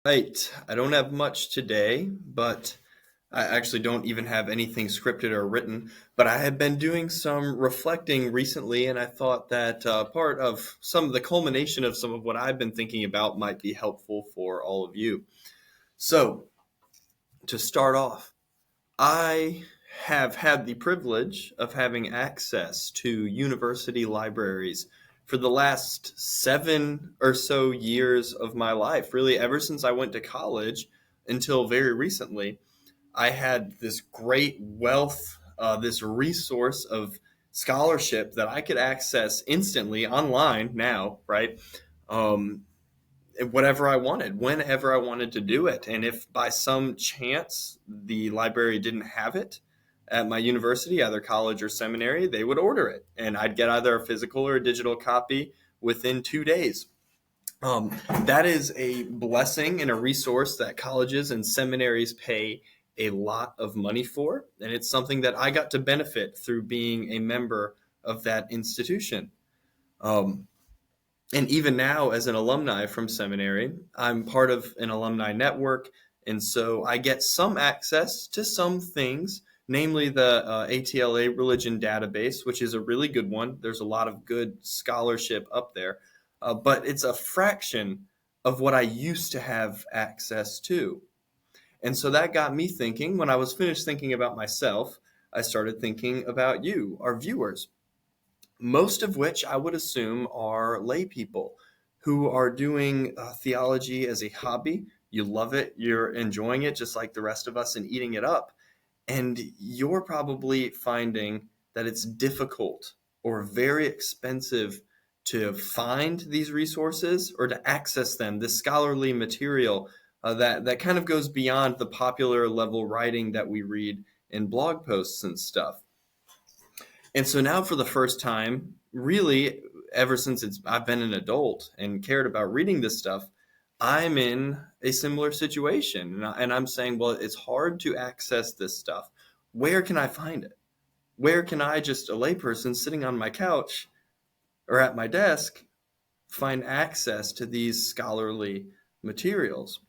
Right. I don't have much today, but I actually don't even have anything scripted or written. But I have been doing some reflecting recently, and I thought that part of some of the culmination of some of what I've been thinking about might be helpful for all of you. So, to start off, I have had the privilege of having access to university libraries for the last 7 or so years of my life, really, ever since I went to college until very recently. I had this great wealth, this resource of scholarship that I could access instantly online now, right? Um, whatever I wanted, whenever I wanted to do it. And if by some chance the library didn't have it at my university, either college or seminary, they would order it. And I'd get either a physical or a digital copy within 2 days. That is a blessing and a resource that colleges and seminaries pay a lot of money for. And it's something that I got to benefit through being a member of that institution. Um, and even now, as an alumni from seminary, I'm part of an alumni network. And so I get some access to some things, namely the ATLA religion database, which is a really good one. There's a lot of good scholarship up there, but it's a fraction of what I used to have access to. And so that got me thinking. When I was finished thinking about myself, I started thinking about you, our viewers, most of which I would assume are lay people who are doing theology as a hobby. You love it, you're enjoying it just like the rest of us and eating it up. And you're probably finding that it's difficult or very expensive to find these resources or to access them, this scholarly material that kind of goes beyond the popular level writing that we read in blog posts and stuff. And so now for the first time, really ever since I've been an adult and cared about reading this stuff, I'm in a similar situation. And I'm saying, well, it's hard to access this stuff. Where can I find it? Where can I, just a layperson sitting on my couch or at my desk, find access to these scholarly materials?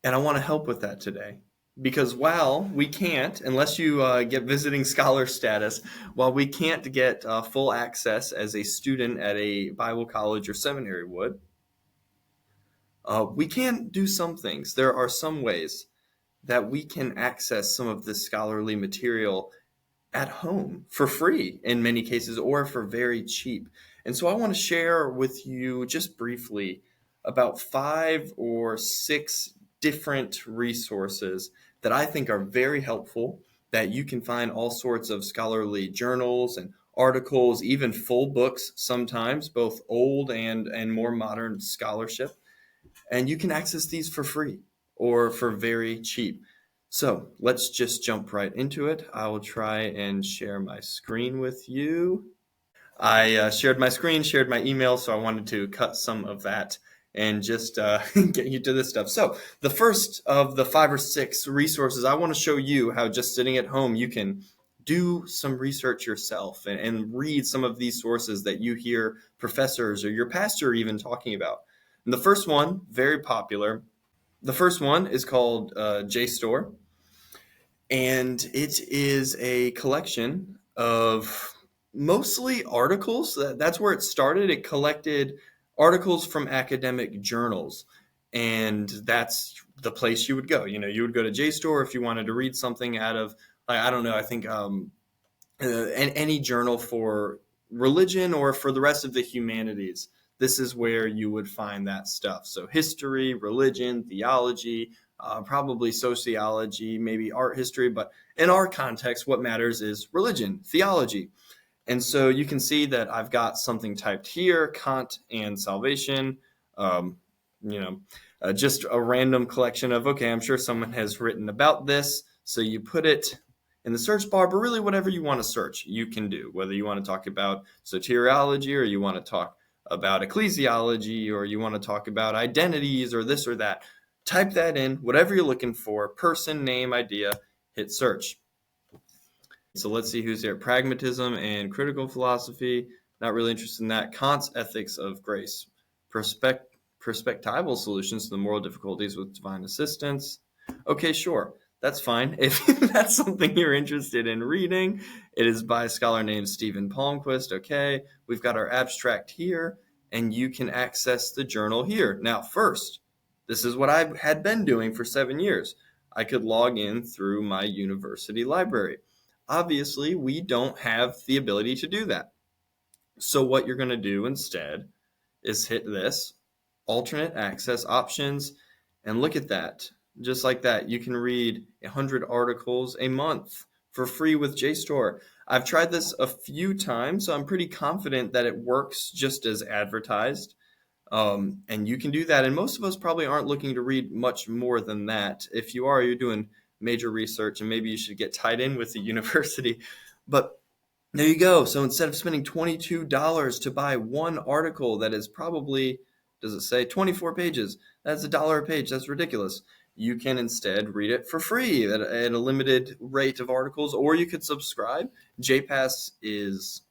And I want to help with that today. Because while we can't, unless you get visiting scholar status, while we can't get full access as a student at a Bible college or seminary would, we can do some things. There are some ways that we can access some of this scholarly material at home for free in many cases or for very cheap. And so I want to share with you just briefly about 5 or 6 different resources that I think are very helpful, that you can find all sorts of scholarly journals and articles, even full books sometimes, both old and more modern scholarship. And you can access these for free or for very cheap. So let's just jump right into it. I will try and share my screen with you. I shared my screen, shared my email, so I wanted to cut some of that and just get you to this stuff. So the first of the 5 or 6 resources, I want to show you how just sitting at home you can do some research yourself and read some of these sources that you hear professors or your pastor even talking about. And the first one, very popular, the first one is called JSTOR, and it is a collection of mostly articles. That's where it started. It collected articles from academic journals, and that's the place you would go. You would go to JSTOR if you wanted to read something out of, like, I don't know, I think any journal for religion or for the rest of the humanities. This is where you would find that stuff. So history, religion, theology, probably sociology, maybe art history. But in our context, what matters is religion, theology. And so you can see that I've got something typed here, Kant and salvation, um, you know, just a random collection of, okay, I'm sure someone has written about this. So you put it in the search bar, but really whatever you want to search, you can do. Whether you want to talk about soteriology or you want to talk about ecclesiology or you want to talk about identities or this or that, type that in, whatever you're looking for, person, name, idea, hit search. So let's see who's here. Pragmatism and critical philosophy. Not really interested in that. Kant's ethics of grace. perspectival solutions to the moral difficulties with divine assistance. Okay, sure. That's fine. If that's something you're interested in reading, it is by a scholar named Stephen Palmquist. Okay, we've got our abstract here, and you can access the journal here. Now, first, this is what I had been doing for 7 years. I could log in through my university library. Obviously, we don't have the ability to do that. So what you're going to do instead is hit this, alternate access options, and look at that. Just like that, you can read 100 articles a month for free with JSTOR. I've tried this a few times, so I'm pretty confident that it works just as advertised. And you can do that. And most of us probably aren't looking to read much more than that. If you are, you're doing major research, and maybe you should get tied in with the university. But there you go. So instead of spending $22 to buy one article that is probably, does it say 24 pages? That's $1 a page. That's ridiculous. You can instead read it for free at a limited rate of articles, or you could subscribe. JPass is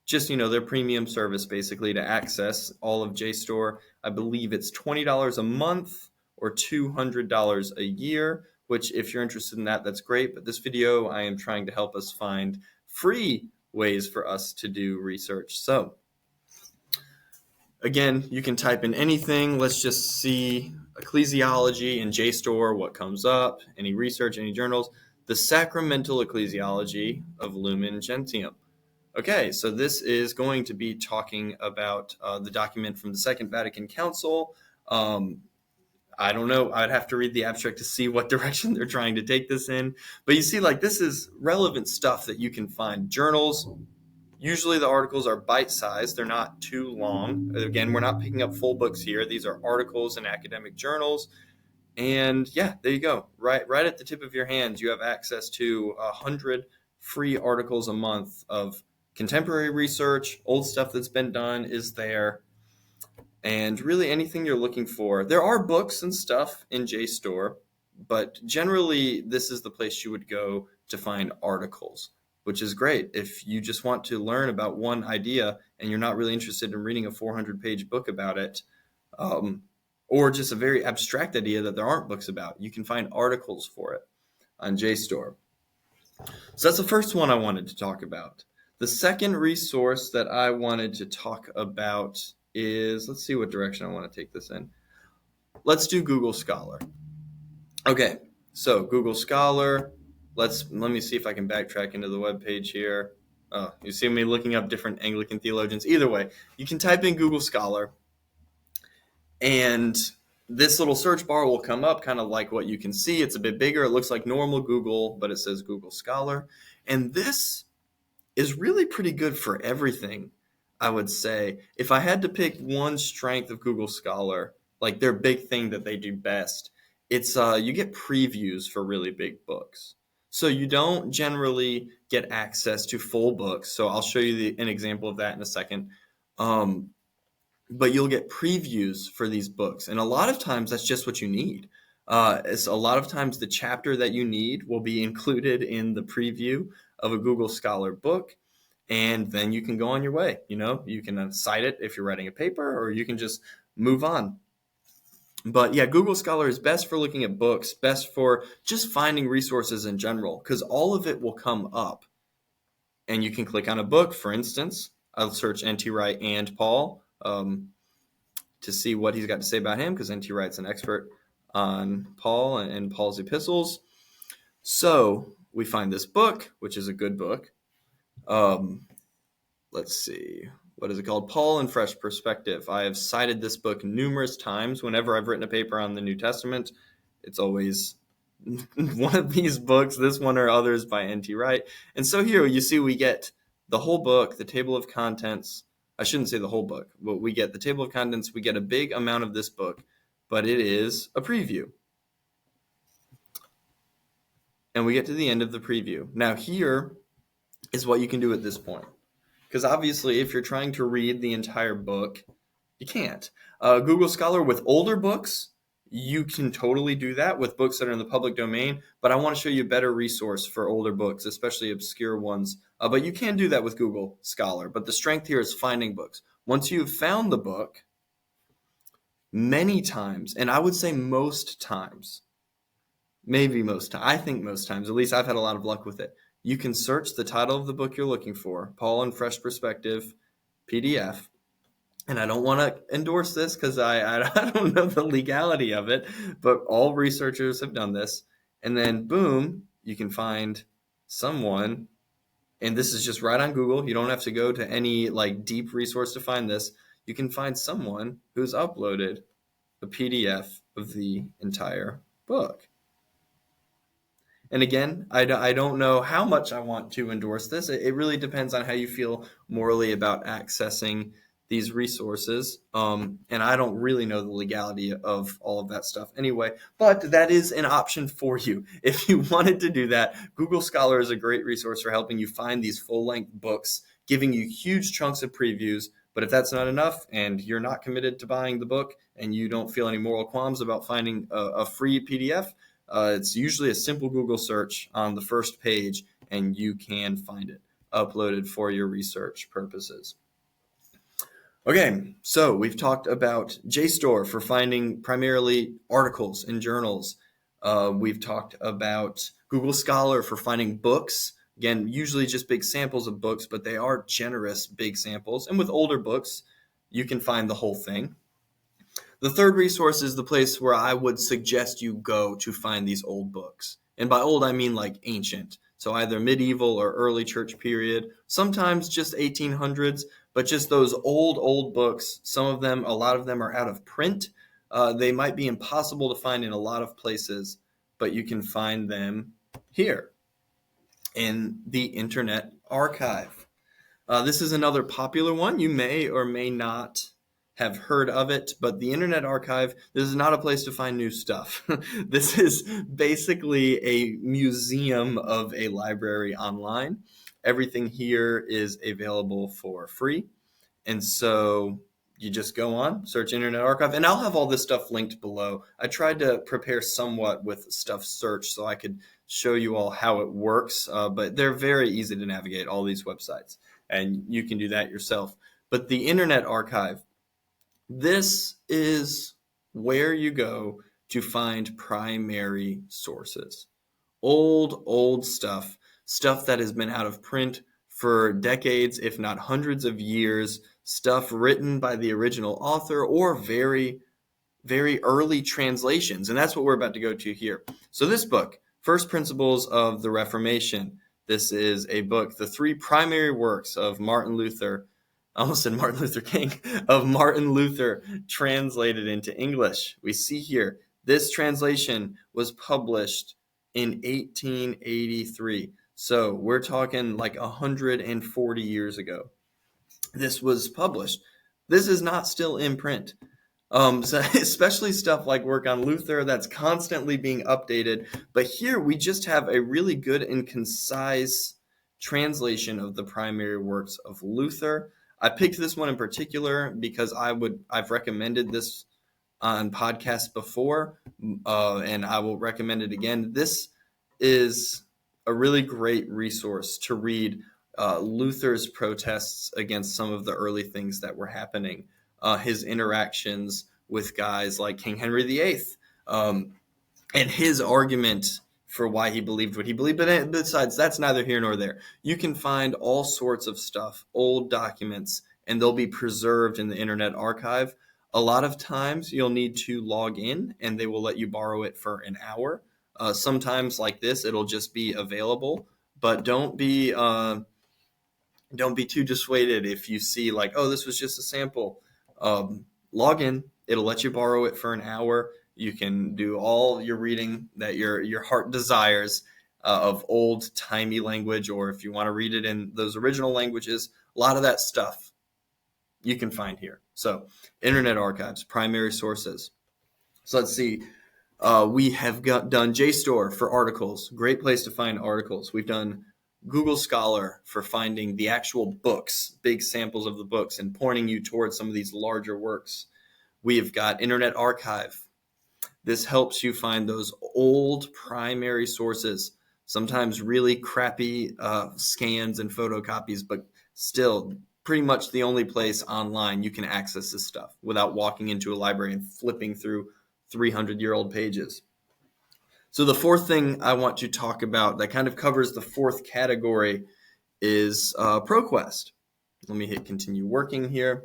just, their premium service basically to access all of JSTOR. I believe it's $20 a month or $200 a year, which if you're interested in that, that's great. But this video, I am trying to help us find free ways for us to do research. So again, you can type in anything. Let's just see ecclesiology in JSTOR, what comes up, any research, any journals. The sacramental ecclesiology of Lumen Gentium. Okay, so this is going to be talking about the document from the Second Vatican Council. I don't know. I'd have to read the abstract to see what direction they're trying to take this in. But you see, this is relevant stuff that you can find. Journals, usually the articles are bite-sized. They're not too long. Again, we're not picking up full books here. These are articles in academic journals. And yeah, there you go. Right at the tip of your hands, you have access to 100 free articles a month of contemporary research. Old stuff that's been done is there. And really anything you're looking for. There are books and stuff in JSTOR, but generally this is the place you would go to find articles, which is great if you just want to learn about one idea and you're not really interested in reading a 400-page book about it, or just a very abstract idea that there aren't books about. You can find articles for it on JSTOR. So that's the first one I wanted to talk about. The second resource that I wanted to talk about is, let's see what direction I want to take this in. Let's do Google Scholar. Okay, so Google Scholar. Let me see if I can backtrack into the webpage here. Oh, you see me looking up different Anglican theologians. Either way, you can type in Google Scholar, and this little search bar will come up kind of like what you can see. It's a bit bigger. It looks like normal Google, but it says Google Scholar. And this is really pretty good for everything, I would say. If I had to pick one strength of Google Scholar, their big thing that they do best, it's you get previews for really big books. So you don't generally get access to full books. So I'll show you an example of that in a second. But you'll get previews for these books. And a lot of times that's just what you need. It's a lot of times the chapter that you need will be included in the preview of a Google Scholar book. And then you can go on your way. You can cite it if you're writing a paper, or you can just move on. But yeah, Google Scholar is best for looking at books, best for just finding resources in general, because all of it will come up. And you can click on a book, for instance. I'll search N.T. Wright and Paul to see what he's got to say about him, because N.T. Wright's an expert on Paul and Paul's epistles. So we find this book, which is a good book. Let's see. What is it called? Paul in Fresh Perspective. I have cited this book numerous times. Whenever I've written a paper on the New Testament, it's always one of these books, this one or others by N.T. Wright. And so here you see we get the whole book, the table of contents. I shouldn't say the whole book, but we get the table of contents. We get a big amount of this book, but it is a preview. And we get to the end of the preview. Now here is what you can do at this point. Because obviously, if you're trying to read the entire book, you can't. Google Scholar with older books, you can totally do that with books that are in the public domain. But I want to show you a better resource for older books, especially obscure ones. But you can do that with Google Scholar. But the strength here is finding books. Once you've found the book, many times, and I would say most times, maybe most times, I think most times, at least I've had a lot of luck with it. You can search the title of the book you're looking for, Paul and Fresh Perspective PDF. And I don't want to endorse this because I don't know the legality of it, but all researchers have done this. And then, boom, you can find someone, and this is just right on Google. You don't have to go to any like deep resource to find this. You can find someone who's uploaded a PDF of the entire book. And again, I don't know how much I want to endorse this. It really depends on how you feel morally about accessing these resources. And I don't really know the legality of all of that stuff anyway, but that is an option for you. If you wanted to do that, Google Scholar is a great resource for helping you find these full-length books, giving you huge chunks of previews. But if that's not enough and you're not committed to buying the book and you don't feel any moral qualms about finding a free PDF, it's usually a simple Google search on the first page, and you can find it uploaded for your research purposes. Okay, so we've talked about JSTOR for finding primarily articles and journals. We've talked about Google Scholar for finding books. Again, usually just big samples of books, but they are generous big samples. And with older books, you can find the whole thing. The third resource is the place where I would suggest you go to find these old books. And by old, I mean like ancient. So either medieval or early church period, sometimes just 1800s, but just those old books. Some of them, a lot of them are out of print. They might be impossible to find in a lot of places, but you can find them here in the Internet Archive. This is another popular one. You may or may not have heard of it, but the Internet Archive, this is not a place to find new stuff. This is basically a museum of a library online. Everything here is available for free. And so you just go on, search Internet Archive, and I'll have all this stuff linked below. I tried to prepare somewhat with stuff searched so I could show you all how it works, but they're very easy to navigate, all these websites, and you can do that yourself. But the Internet Archive, this is where you go to find primary sources. Old stuff that has been out of print for decades, if not hundreds of years, stuff written by the original author or very, very early translations. And that's what we're about to go to here. So this book, First Principles of the Reformation, this is a book, the three primary works of Martin Luther, I almost said Martin Luther King, of Martin Luther translated into English. We see here, this translation was published in 1883. So we're talking like 140 years ago. This was published. This is not still in print. So especially stuff like work on Luther that's constantly being updated. But here we just have a really good and concise translation of the primary works of Luther. I picked this one in particular because I've recommended this on podcasts before, and I will recommend it again. This is a really great resource to read Luther's protests against some of the early things that were happening, his interactions with guys like King Henry VIII, and his argument for why he believed what he believed. But besides, that's neither here nor there. You can find all sorts of stuff, old documents, and they'll be preserved in the Internet Archive. A lot of times you'll need to log in, and they will let you borrow it for an hour. Sometimes like this, it'll just be available, but don't be too dissuaded if you see like, oh, this was just a sample. Log in. It'll let you borrow it for an hour. You can do all your reading that your heart desires of old-timey language, or if you want to read it in those original languages, a lot of that stuff you can find here. So Internet Archives, primary sources. So let's see. We have done JSTOR for articles. Great place to find articles. We've done Google Scholar for finding the actual books, big samples of the books, and pointing you towards some of these larger works. We've got Internet Archive. This helps you find those old primary sources, sometimes really crappy scans and photocopies, but still pretty much the only place online you can access this stuff without walking into a library and flipping through 300-year-old pages. So the fourth thing I want to talk about that kind of covers the fourth category is ProQuest. Let me hit continue working here.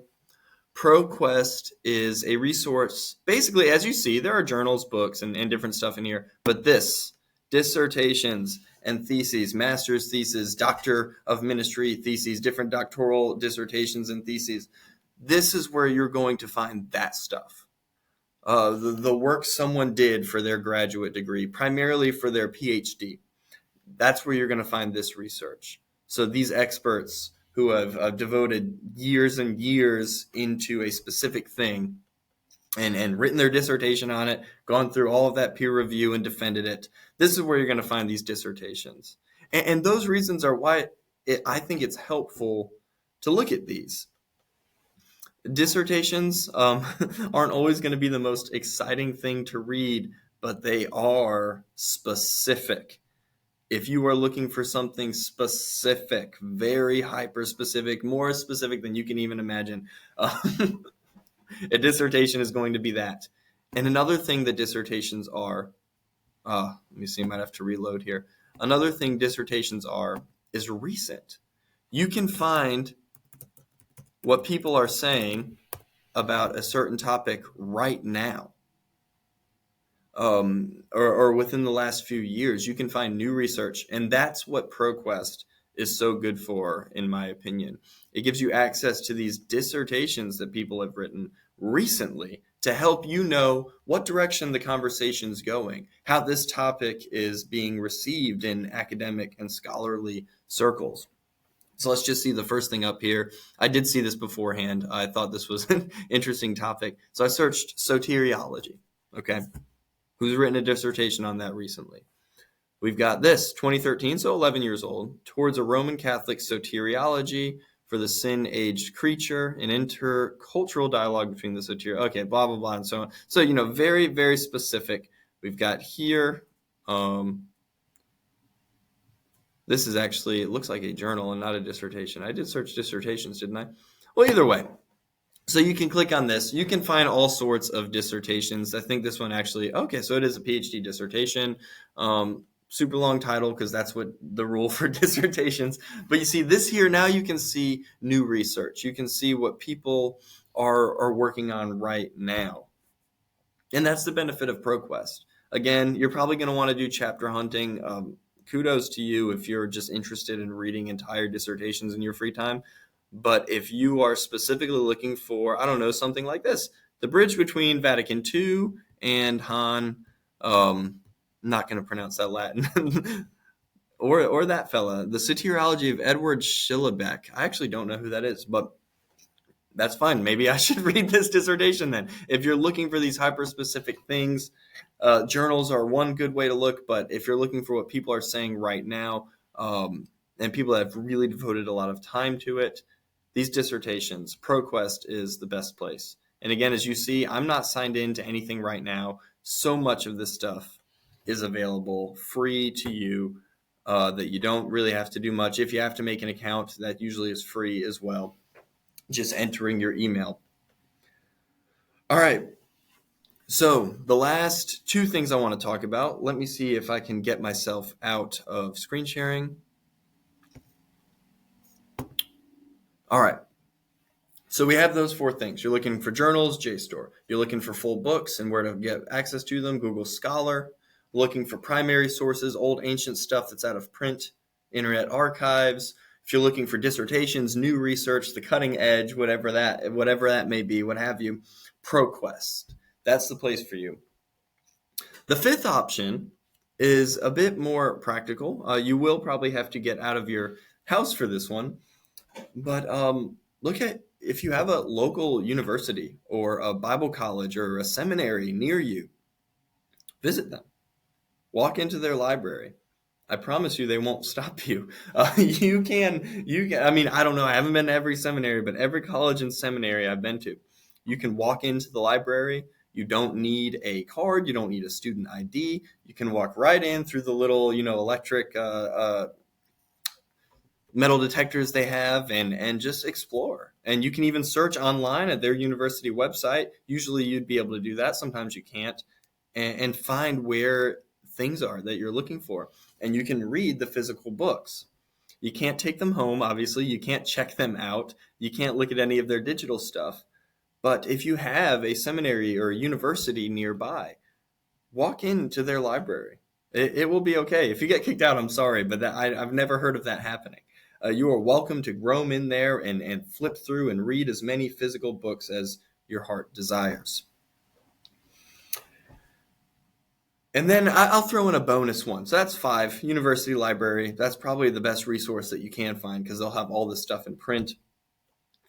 ProQuest is a resource. Basically, as you see, there are journals, books, and different stuff in here. But this, dissertations and theses, master's theses, doctor of ministry theses, different doctoral dissertations and theses. This is where you're going to find that stuff. The work someone did for their graduate degree, primarily for their PhD. That's where you're going to find this research. So these experts who have devoted years and years into a specific thing and written their dissertation on it, gone through all of that peer review and defended it. This is where you're going to find these dissertations. And those reasons are why I think it's helpful to look at these. Dissertations aren't always going to be the most exciting thing to read, but they are specific. If you are looking for something specific, very hyper-specific, more specific than you can even imagine, a dissertation is going to be that. And another thing that dissertations are, let me see, I might have to reload here. Another thing dissertations are is recent. You can find what people are saying about a certain topic right now. Or within the last few years, you can find new research. And that's what ProQuest is so good for, in my opinion. It gives you access to these dissertations that people have written recently to help you know what direction the conversation's going, how this topic is being received in academic and scholarly circles. So let's just see the first thing up here. I did see this beforehand. I thought this was an interesting topic. So I searched soteriology, okay? Who's written a dissertation on that recently? We've got this, 2013, so 11 years old, Towards a Roman Catholic Soteriology for the Sin-Aged Creature, an intercultural dialogue between the soteriology, okay, blah, blah, blah, and so on. So, very, very specific. We've got here, this is actually, it looks like a journal and not a dissertation. I did search dissertations, didn't I? Well, either way. So you can click on this. You can find all sorts of dissertations. I think this one actually, okay, so it is a PhD dissertation. Super long title because that's what the rule for dissertations. But you see this here, now you can see new research. You can see what people are working on right now. And that's the benefit of ProQuest. Again, you're probably going to want to do chapter hunting. Kudos to you if you're just interested in reading entire dissertations in your free time. But if you are specifically looking for, I don't know, something like this, the bridge between Vatican II and Han, not going to pronounce that Latin, or that fella, the soteriology of Edward Schillebeck. I actually don't know who that is, but that's fine. Maybe I should read this dissertation then. If you're looking for these hyper-specific things, journals are one good way to look, but if you're looking for what people are saying right now, and people that have really devoted a lot of time to it, these dissertations, ProQuest is the best place. And again, as you see, I'm not signed into anything right now. So much of this stuff is available free to you that you don't really have to do much. If you have to make an account, that usually is free as well. Just entering your email. All right. So the last two things I want to talk about, let me see if I can get myself out of screen sharing. All right. So we have those four things. You're looking for journals, JSTOR. You're looking for full books and where to get access to them, Google Scholar. Looking for primary sources, old ancient stuff that's out of print, Internet Archives. If you're looking for dissertations, new research, the cutting edge, whatever that may be, what have you, ProQuest. That's the place for you. The fifth option is a bit more practical. You will probably have to get out of your house for this one. But look at if you have a local university or a Bible college or a seminary near you, visit them. Walk into their library. I promise you they won't stop you. You can, I mean, I don't know. I haven't been to every seminary, but every college and seminary I've been to, you can walk into the library. You don't need a card. You don't need a student ID. You can walk right in through the little, electric metal detectors they have, and just explore. And you can even search online at their university website. Usually you'd be able to do that. Sometimes you can't. And find where things are that you're looking for. And you can read the physical books. You can't take them home, obviously. You can't check them out. You can't look at any of their digital stuff. But if you have a seminary or a university nearby, walk into their library. It will be okay. If you get kicked out, I'm sorry, but I've never heard of that happening. You are welcome to roam in there and flip through and read as many physical books as your heart desires. And then I'll throw in a bonus one. So that's 5, university library. That's probably the best resource that you can find because they'll have all this stuff in print.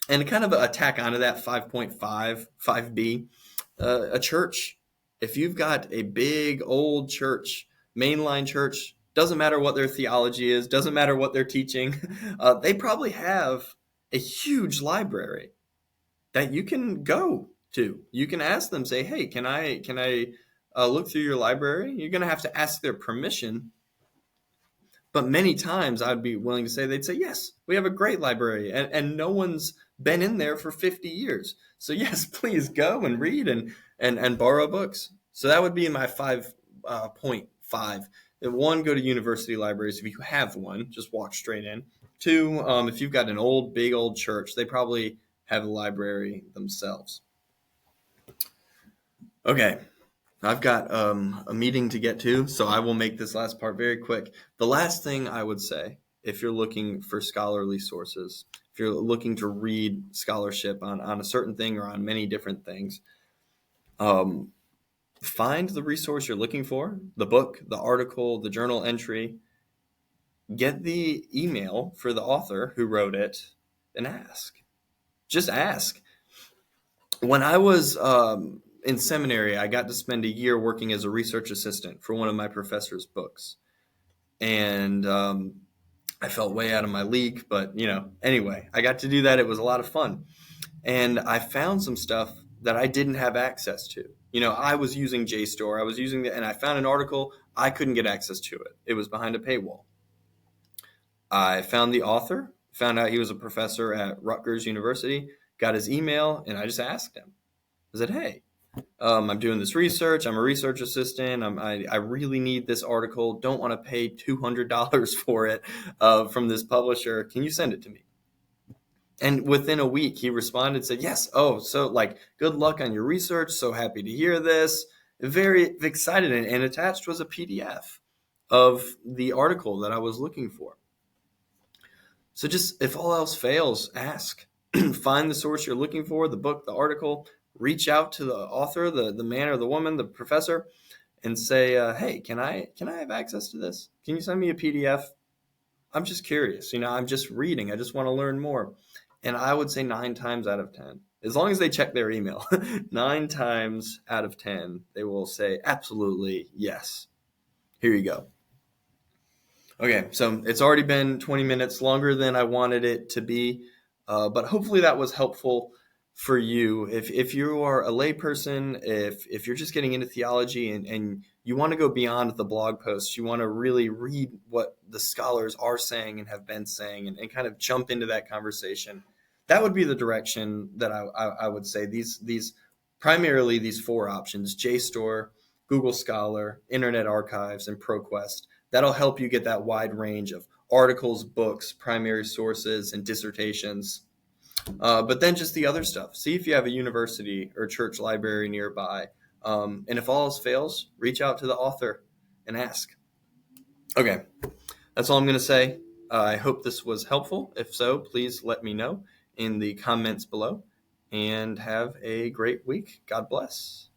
And kind of a tack onto that 5.5, 5B, a church. If you've got a big old church, mainline church, doesn't matter what their theology is, doesn't matter what they're teaching, they probably have a huge library that you can go to. You can ask them, say, hey, can I look through your library? You're going to have to ask their permission. But many times I'd be willing to say, they'd say, yes, we have a great library, and no one's been in there for 50 years. So yes, please go and read and borrow books. So that would be my 5.5. 1, go to university libraries. If you have one, just walk straight in. 2, if you've got an big old church, they probably have a library themselves. Okay. I've got a meeting to get to, so I will make this last part very quick. The last thing I would say, if you're looking for scholarly sources, if you're looking to read scholarship on a certain thing or on many different things, find the resource you're looking for, the book, the article, the journal entry. Get the email for the author who wrote it and ask. Just ask. When I was in seminary, I got to spend a year working as a research assistant for one of my professor's books. And I felt way out of my league, but anyway, I got to do that. It was a lot of fun. And I found some stuff that I didn't have access to. I was using JSTOR. And I found an article. I couldn't get access to it. It was behind a paywall. I found the author, found out he was a professor at Rutgers University, got his email, and I just asked him. I said, hey, I'm doing this research. I'm a research assistant. I really need this article. Don't want to pay $200 for it from this publisher. Can you send it to me? And within a week, he responded, said, yes. Oh, so good luck on your research. So happy to hear this. Very excited. And attached was a PDF of the article that I was looking for. So just, if all else fails, ask. Find the source you're looking for, the book, the article. Reach out to the author, the man or the woman, the professor, and say, hey, can I have access to this? Can you send me a PDF? I'm just curious. I'm just reading. I just want to learn more. And I would say 9 times out of 10, as long as they check their email, 9 times out of 10, they will say, absolutely, yes. Here you go. Okay, so it's already been 20 minutes, longer than I wanted it to be, but hopefully that was helpful for you. If you are a layperson, if you're just getting into theology and you want to go beyond the blog posts, you want to really read what the scholars are saying and have been saying and kind of jump into that conversation, that would be the direction that I would say. Primarily these 4 options: JSTOR, Google Scholar, Internet Archives, and ProQuest. That'll help you get that wide range of articles, books, primary sources, and dissertations. But then just the other stuff. See if you have a university or church library nearby. And if all else fails, reach out to the author and ask. Okay, that's all I'm going to say. I hope this was helpful. If so, please let me know in the comments below. And have a great week. God bless.